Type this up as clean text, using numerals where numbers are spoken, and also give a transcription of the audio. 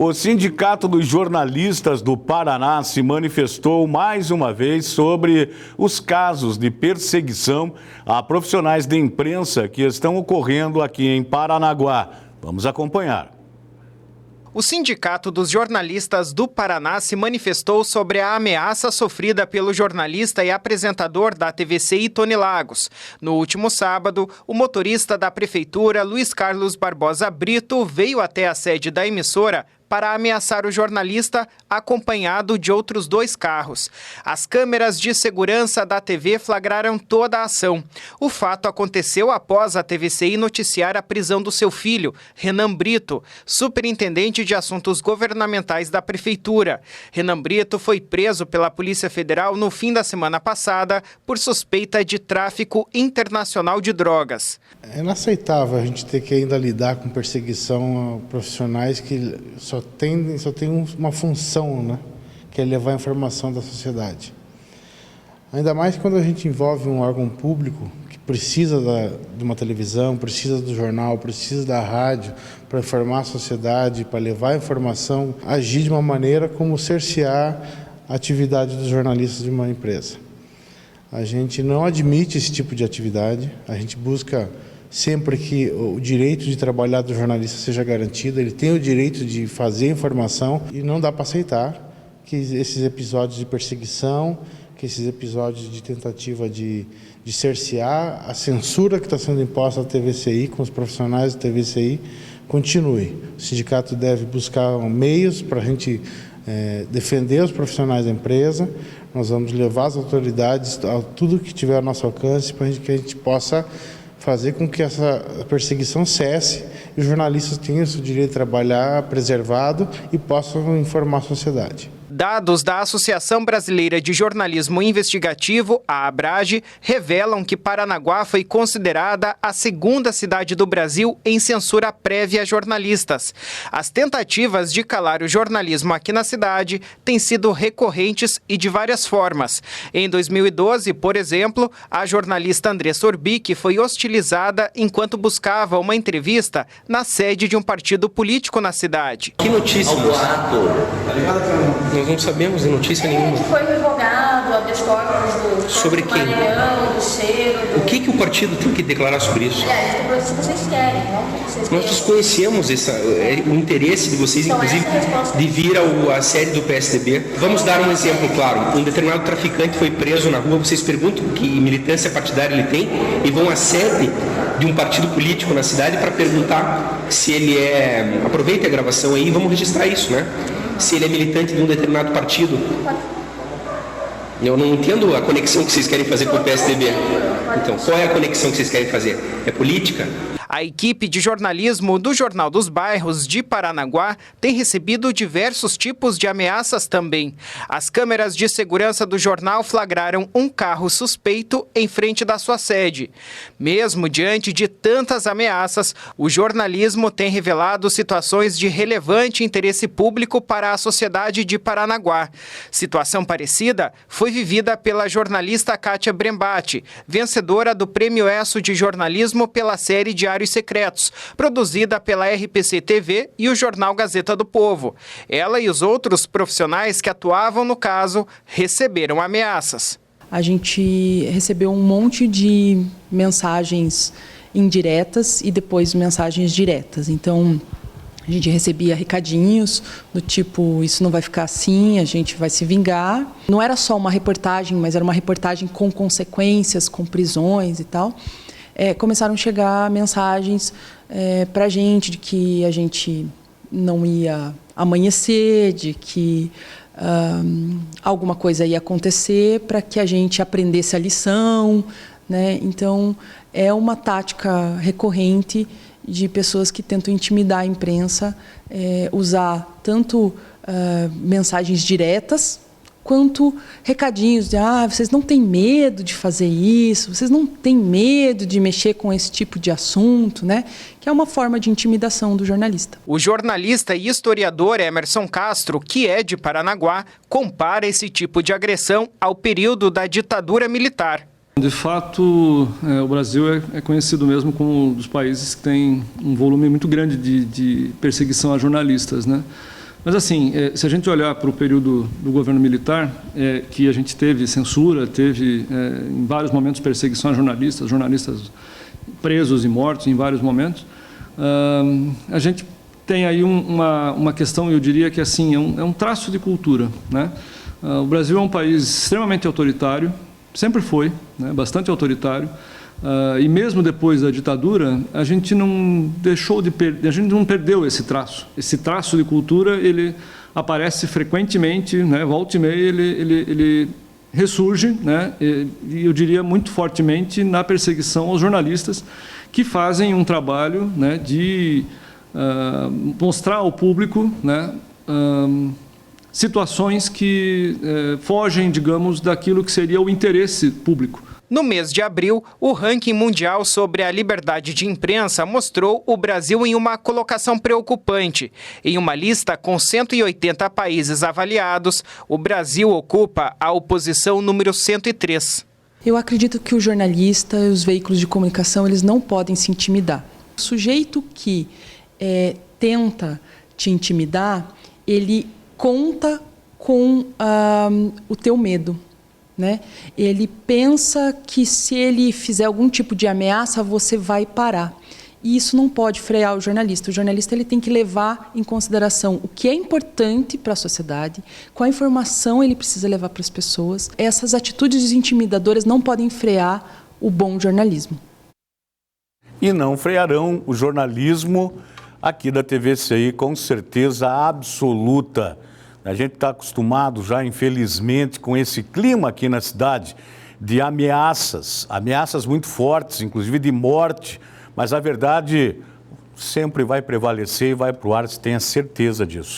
O Sindicato dos Jornalistas do Paraná se manifestou mais uma vez sobre os casos de perseguição a profissionais de imprensa que estão ocorrendo aqui em Paranaguá. Vamos acompanhar. O Sindicato dos Jornalistas do Paraná se manifestou sobre a ameaça sofrida pelo jornalista e apresentador da TVCI, Tony Lagos. No último sábado, o motorista da prefeitura, Luiz Carlos Barbosa Brito, veio até a sede da emissora para ameaçar o jornalista, acompanhado de outros 2 carros. As câmeras de segurança da TV flagraram toda a ação. O fato aconteceu após a TVCI noticiar a prisão do seu filho, Renan Brito, superintendente de assuntos governamentais da prefeitura. Renan Brito foi preso pela Polícia Federal no fim da semana passada por suspeita de tráfico internacional de drogas. É inaceitável a gente ter que ainda lidar com perseguição a profissionais que só tem uma função, né? Que é levar a informação da sociedade. Ainda mais quando a gente envolve um órgão público que precisa de uma televisão, precisa do jornal, precisa da rádio para informar a sociedade, para levar a informação, agir de uma maneira como cercear a atividade dos jornalistas de uma empresa. A gente não admite esse tipo de atividade, a gente busca sempre que o direito de trabalhar do jornalista seja garantido, ele tem o direito de fazer informação e não dá para aceitar que esses episódios de perseguição, que esses episódios de tentativa de cercear a censura que está sendo imposta à TVCI, com os profissionais da TVCI, continue. O sindicato deve buscar meios para a gente defender os profissionais da empresa. Nós vamos levar as autoridades a tudo que tiver ao nosso alcance para que a gente possa fazer com que essa perseguição cesse e os jornalistas tenham o seu direito de trabalhar preservado e possam informar a sociedade. Dados da Associação Brasileira de Jornalismo Investigativo, a ABRAGE, revelam que Paranaguá foi considerada a 2ª cidade do Brasil em censura prévia a jornalistas. As tentativas de calar o jornalismo aqui na cidade têm sido recorrentes e de várias formas. Em 2012, por exemplo, a jornalista Andressa Orbic foi hostilizada enquanto buscava uma entrevista na sede de um partido político na cidade. Que notícia? Nós não sabemos de notícia nenhuma. Que foi revogado, habeas corpus sobre quem? Maranhão, do Cheiro. O que o partido tem que declarar sobre isso? Se vocês querem, não o que vocês Nós desconhecemos o interesse de vocês, então, inclusive, de vir à sede do PSDB. Vamos dar um exemplo claro. Um determinado traficante foi preso na rua, vocês perguntam que militância partidária ele tem e vão à sede de um partido político na cidade para perguntar se ele é... Aproveite a gravação aí e vamos registrar isso, né? Se ele é militante de um determinado partido. Eu não entendo a conexão que vocês querem fazer com o PSDB. Então, qual é a conexão que vocês querem fazer? É política? A equipe de jornalismo do Jornal dos Bairros de Paranaguá tem recebido diversos tipos de ameaças também. As câmeras de segurança do jornal flagraram um carro suspeito em frente da sua sede. Mesmo diante de tantas ameaças, o jornalismo tem revelado situações de relevante interesse público para a sociedade de Paranaguá. Situação parecida foi vivida pela jornalista Kátia Brembati, vencedora do Prêmio ESSO de Jornalismo pela série Diários Secretos, produzida pela RPC TV e o jornal Gazeta do Povo. Ela e os outros profissionais que atuavam no caso receberam ameaças. A gente recebeu um monte de mensagens indiretas e depois mensagens diretas. Então, a gente recebia recadinhos do tipo, isso não vai ficar assim, a gente vai se vingar. Não era só uma reportagem, mas era uma reportagem com consequências, com prisões e tal. Começaram a chegar mensagens para a gente de que a gente não ia amanhecer, de que alguma coisa ia acontecer para que a gente aprendesse a lição, né? Então, é uma tática recorrente de pessoas que tentam intimidar a imprensa, usar tanto mensagens diretas, quanto recadinhos de vocês não têm medo de fazer isso, vocês não têm medo de mexer com esse tipo de assunto, né? Que é uma forma de intimidação do jornalista. O jornalista e historiador Emerson Castro, que é de Paranaguá, compara esse tipo de agressão ao período da ditadura militar. De fato, o Brasil é conhecido mesmo como um dos países que tem um volume muito grande de perseguição a jornalistas, né? Mas assim, se a gente olhar para o período do governo militar, que a gente teve censura, teve em vários momentos perseguição a jornalistas presos e mortos em vários momentos, a gente tem aí uma questão, eu diria que assim, é um traço de cultura, né? O Brasil é um país extremamente autoritário, sempre foi, né, bastante autoritário, e mesmo depois da ditadura, a gente não perdeu esse traço. Esse traço de cultura, ele aparece frequentemente, né, volta e meia, ele ressurge, né, e eu diria muito fortemente na perseguição aos jornalistas que fazem um trabalho, né, de mostrar ao público, né, situações que fogem, digamos, daquilo que seria o interesse público. No mês de abril, o ranking mundial sobre a liberdade de imprensa mostrou o Brasil em uma colocação preocupante. Em uma lista com 180 países avaliados, o Brasil ocupa a posição número 103. Eu acredito que o jornalista e os veículos de comunicação, eles não podem se intimidar. O sujeito que tenta te intimidar, ele conta com o teu medo, né? Ele pensa que se ele fizer algum tipo de ameaça, você vai parar. E isso não pode frear o jornalista. O jornalista ele tem que levar em consideração o que é importante para a sociedade, qual informação ele precisa levar para as pessoas. Essas atitudes intimidadoras não podem frear o bom jornalismo. E não frearão o jornalismo aqui da TVCI, com certeza absoluta. A gente está acostumado já, infelizmente, com esse clima aqui na cidade de ameaças muito fortes, inclusive de morte, mas a verdade sempre vai prevalecer e vai para o ar, você tenha certeza disso.